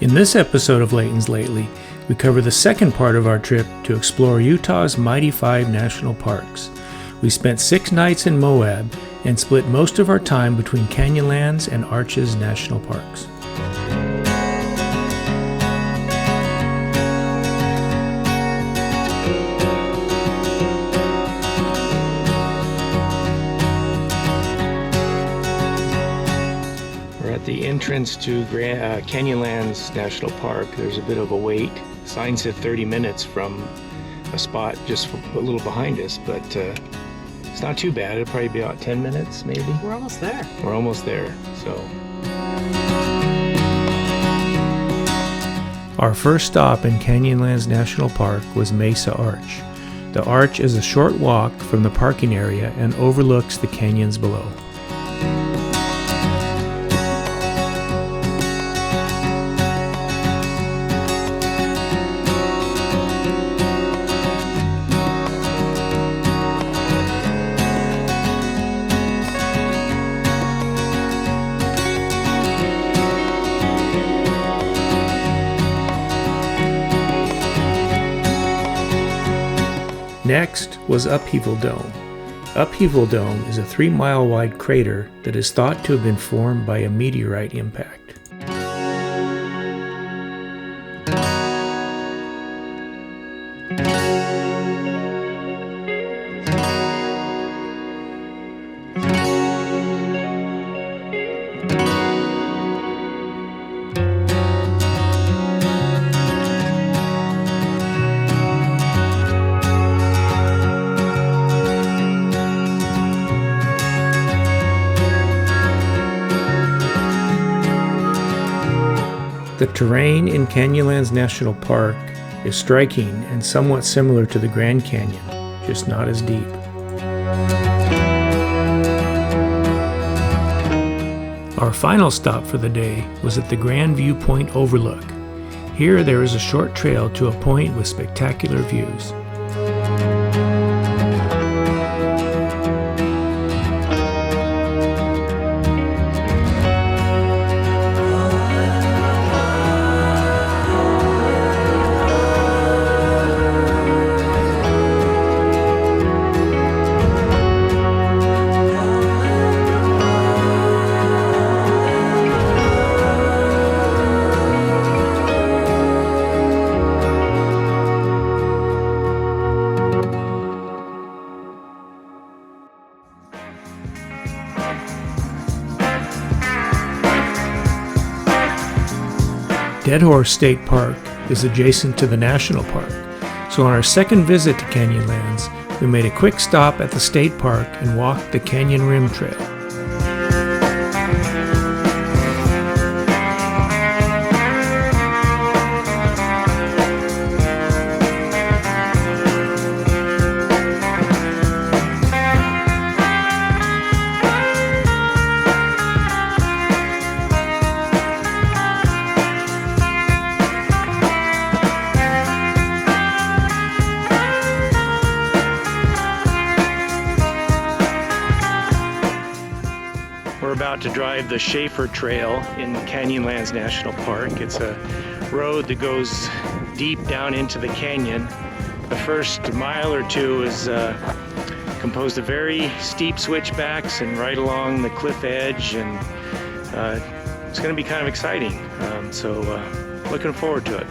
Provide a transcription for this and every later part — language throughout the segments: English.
In this episode of Layton's Lately, we cover the second part of our trip to explore Utah's mighty 5 national parks. We spent 6 nights in Moab and split most of our time between Canyonlands and Arches National Parks. The entrance to Canyonlands National Park, there's a bit of a wait. Sign said 30 minutes from a spot just a little behind us, but it's not too bad. It'll probably be about 10 minutes, maybe. We're almost there. We're almost there, so. Our first stop in Canyonlands National Park was Mesa Arch. The arch is a short walk from the parking area and overlooks the canyons below. Next was Upheaval Dome. Upheaval Dome is a 3-mile wide crater that is thought to have been formed by a meteorite impact. The terrain in Canyonlands National Park is striking and somewhat similar to the Grand Canyon, just not as deep. Our final stop for the day was at the Grand Viewpoint Overlook. Here there is a short trail to a point with spectacular views. Dead Horse State Park is adjacent to the national park, so on our second visit to Canyonlands, we made a quick stop at the state park and walked the Canyon Rim Trail. We're about to drive the Schaefer Trail in Canyonlands National Park. It's a road that goes deep down into the canyon. The first mile or two is composed of very steep switchbacks and right along the cliff edge, and it's going to be kind of exciting. So looking forward to it.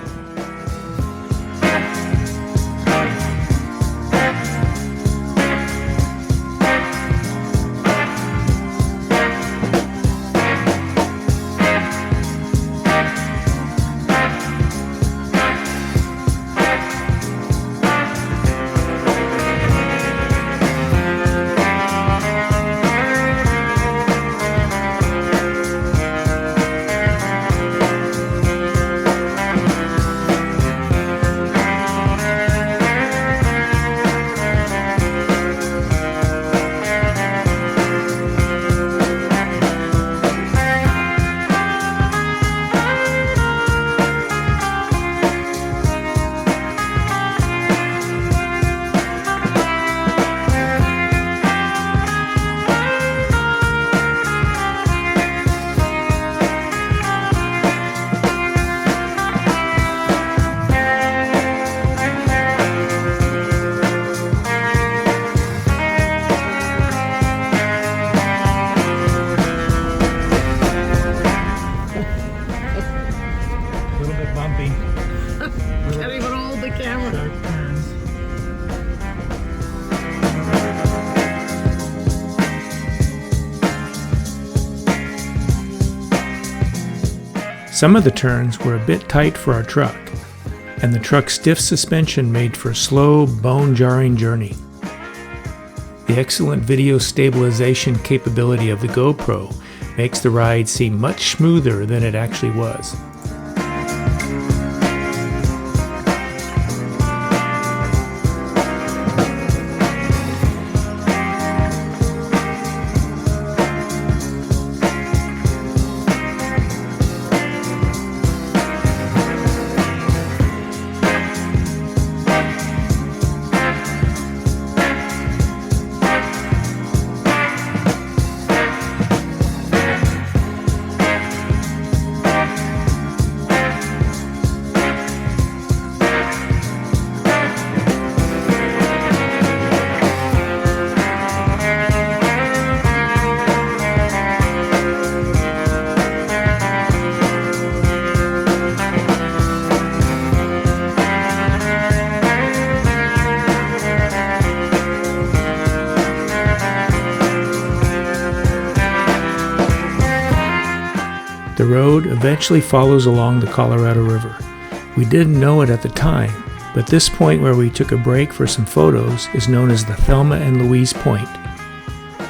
Some of the turns were a bit tight for our truck, and the truck's stiff suspension made for a slow, bone-jarring journey. The excellent video stabilization capability of the GoPro makes the ride seem much smoother than it actually was. The road eventually follows along the Colorado River. We didn't know it at the time, but this point where we took a break for some photos is known as the Thelma and Louise Point.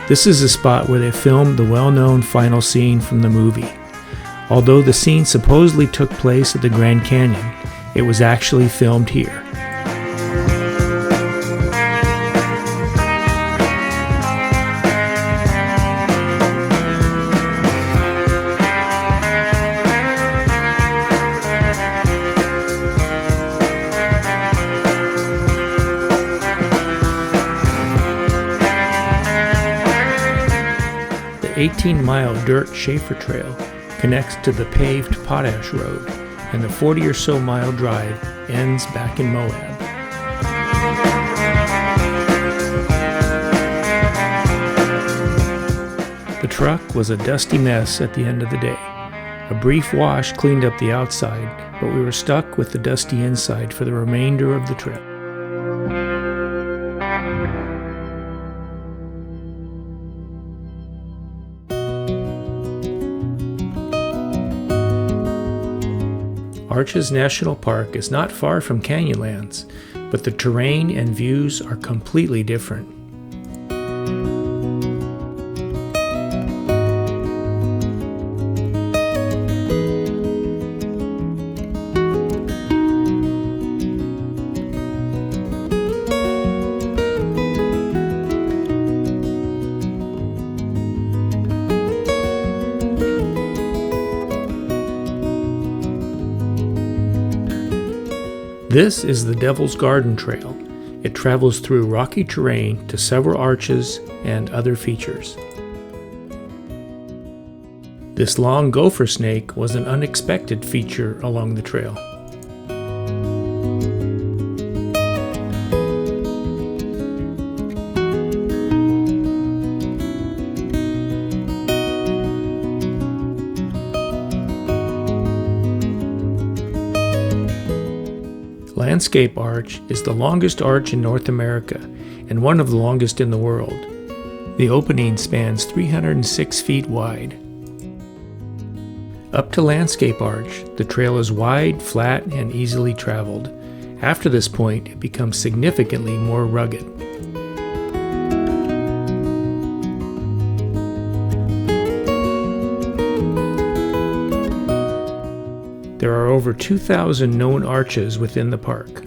This is the spot where they filmed the well-known final scene from the movie. Although the scene supposedly took place at the Grand Canyon, it was actually filmed here. The 18-mile dirt Schaefer Trail connects to the paved Potash Road, and the 40 or so mile drive ends back in Moab. The truck was a dusty mess at the end of the day. A brief wash cleaned up the outside, but we were stuck with the dusty inside for the remainder of the trip. Arches National Park is not far from Canyonlands, but the terrain and views are completely different. This is the Devil's Garden Trail. It travels through rocky terrain to several arches and other features. This long gopher snake was an unexpected feature along the trail. Landscape Arch is the longest arch in North America and one of the longest in the world. The opening spans 306 feet wide. Up to Landscape Arch, the trail is wide, flat, and easily traveled. After this point, it becomes significantly more rugged. There are over 2,000 known arches within the park.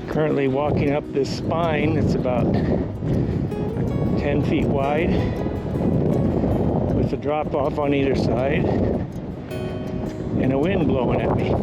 Currently walking up this spine. It's about 10 feet wide with a drop off on either side and a wind blowing at me.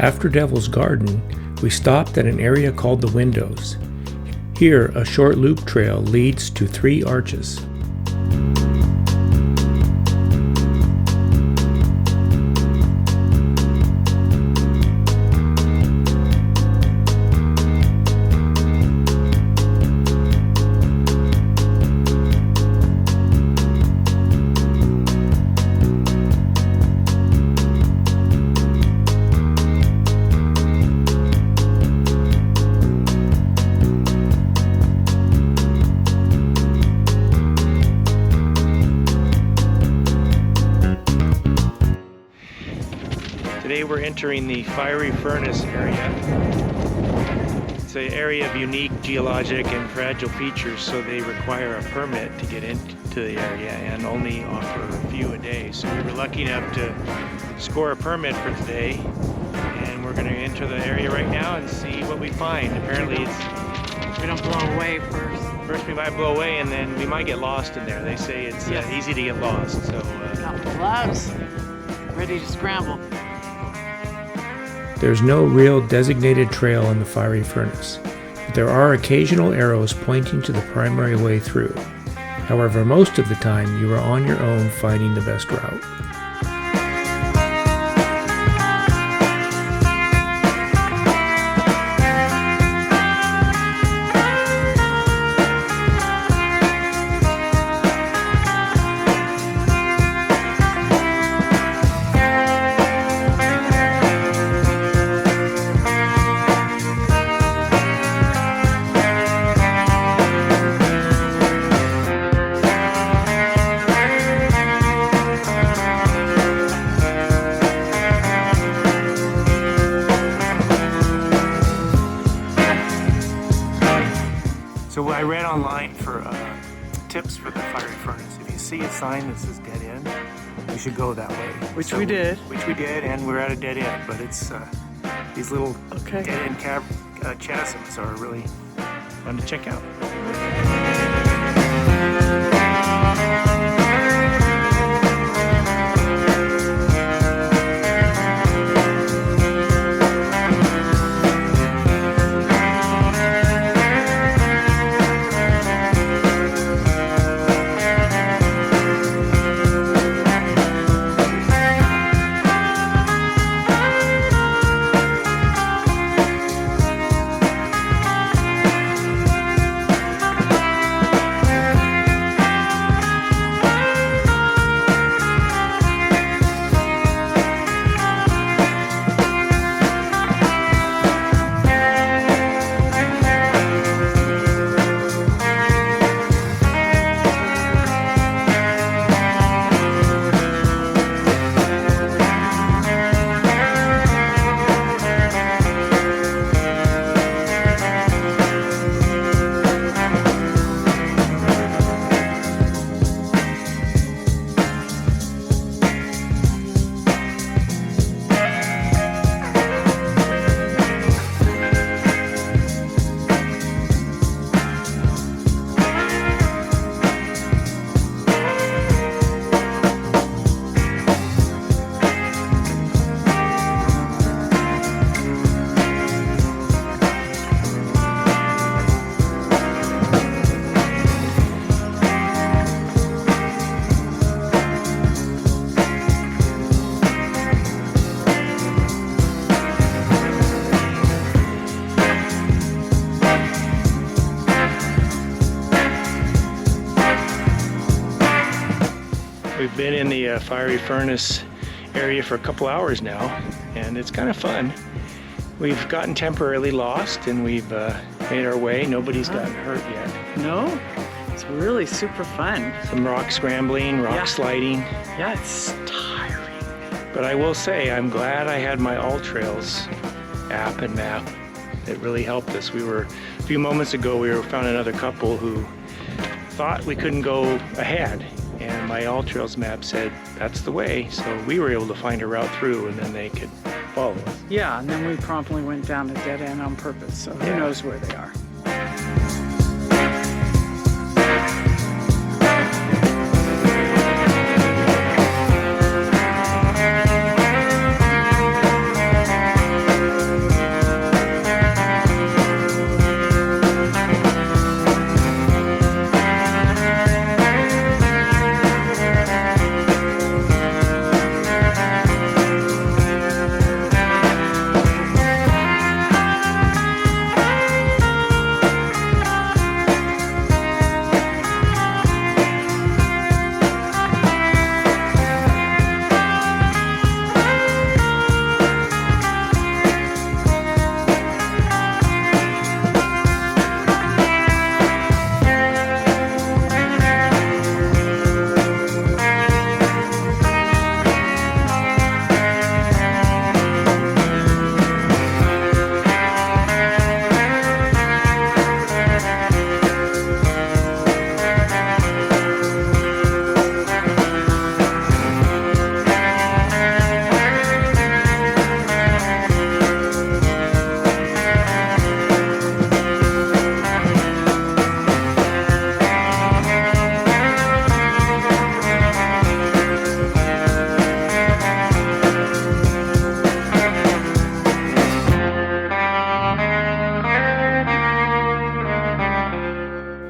After Devil's Garden, we stopped at an area called the Windows. Here, a short loop trail leads to 3 arches. Today we're entering the fiery furnace area. It's an area of unique geologic and fragile features, so they require a permit to get into the area and only offer a few a day. So we were lucky enough to score a permit for today, and we're going to enter the area right now and see what we find. Apparently we don't blow away first. First we might blow away, and then we might get lost in there. They say it's easy to get lost. So got gloves, ready to scramble. There's no real designated trail in the fiery furnace, but there are occasional arrows pointing to the primary way through. However, most of the time you are on your own finding the best route. So I read online for tips for the fiery furnace. If you see a sign that says dead end, you should go that way. Which we did, and we're at a dead end. But it's these little dead end chasms are really fun to check out. We've been in the fiery furnace area for a couple hours now, and it's kind of fun. We've gotten temporarily lost, and we've made our way. Nobody's gotten hurt yet. No, it's really super fun. Some rock scrambling, rock sliding. Yeah, it's tiring. But I will say, I'm glad I had my All Trails app and map. It really helped us. A few moments ago, we found another couple who thought we couldn't go ahead, and my All Trails map said that's the way, so we were able to find a route through, and then they could follow us. Yeah, and then we promptly went down a dead end on purpose, so who knows where they are.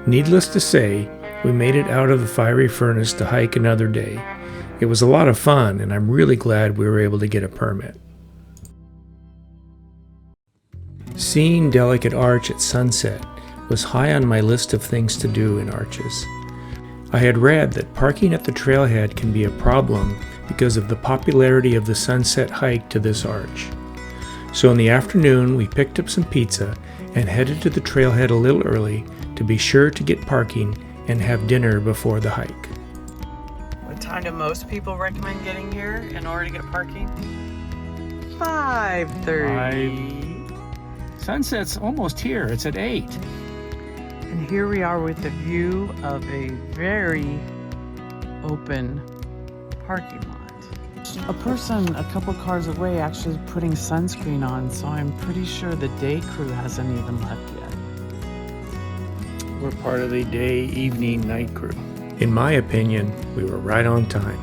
Needless to say, we made it out of the fiery furnace to hike another day. It was a lot of fun, and I'm really glad we were able to get a permit. Seeing Delicate Arch at sunset was high on my list of things to do in Arches. I had read that parking at the trailhead can be a problem because of the popularity of the sunset hike to this arch. So in the afternoon, we picked up some pizza and headed to the trailhead a little early to be sure to get parking and have dinner before the hike. What time do most people recommend getting here in order to get parking? 5:30. Sunset's almost here. It's at 8. And here we are with a view of a very open parking lot. A person a couple cars away actually putting sunscreen on, so I'm pretty sure the day crew hasn't even left yet. We're part of the day, evening, night crew. In my opinion, we were right on time.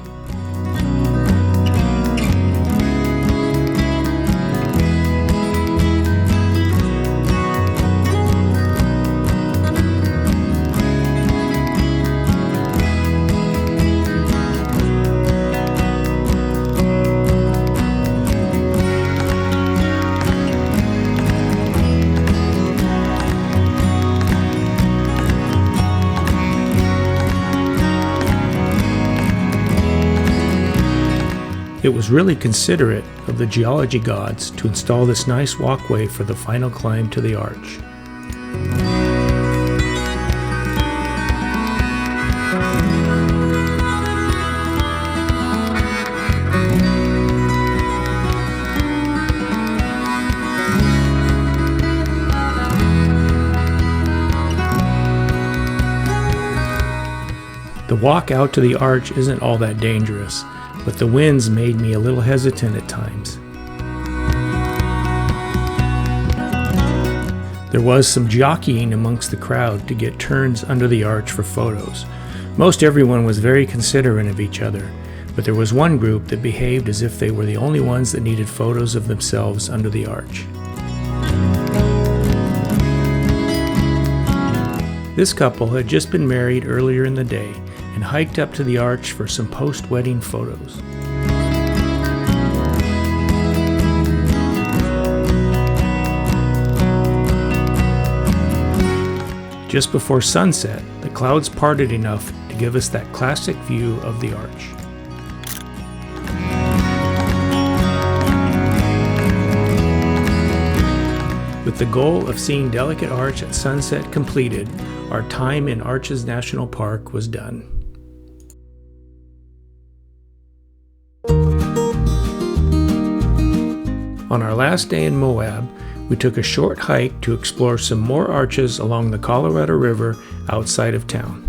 It was really considerate of the geology gods to install this nice walkway for the final climb to the arch. The walk out to the arch isn't all that dangerous, but the winds made me a little hesitant at times. There was some jockeying amongst the crowd to get turns under the arch for photos. Most everyone was very considerate of each other, but there was one group that behaved as if they were the only ones that needed photos of themselves under the arch. This couple had just been married earlier in the day and hiked up to the arch for some post-wedding photos. Just before sunset, the clouds parted enough to give us that classic view of the arch. With the goal of seeing Delicate Arch at sunset completed, our time in Arches National Park was done. On our last day in Moab, we took a short hike to explore some more arches along the Colorado River outside of town.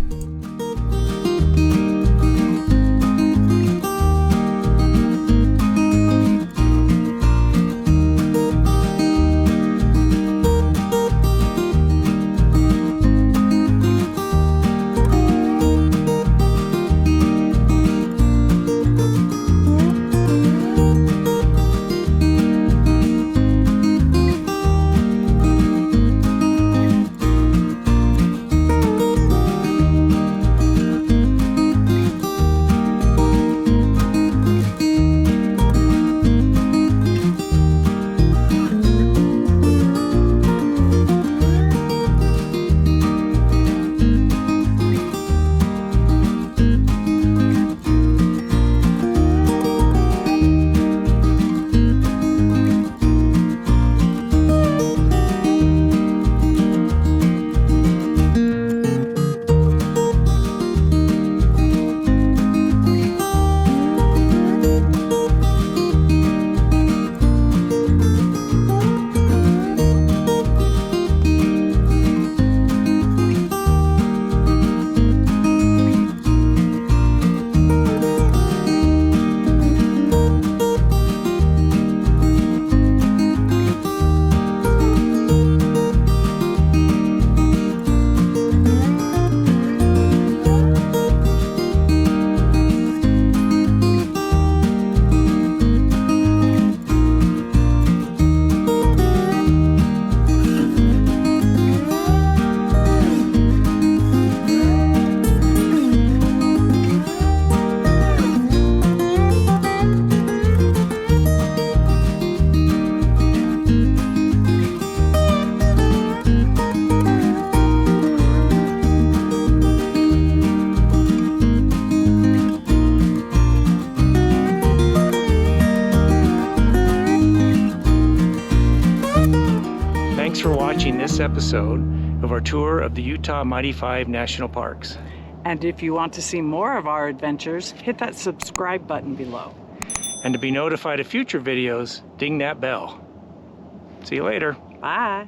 this episode of our tour of the Utah Mighty 5 National Parks. And if you want to see more of our adventures, hit that subscribe button below. And to be notified of future videos, ding that bell. See you later. Bye.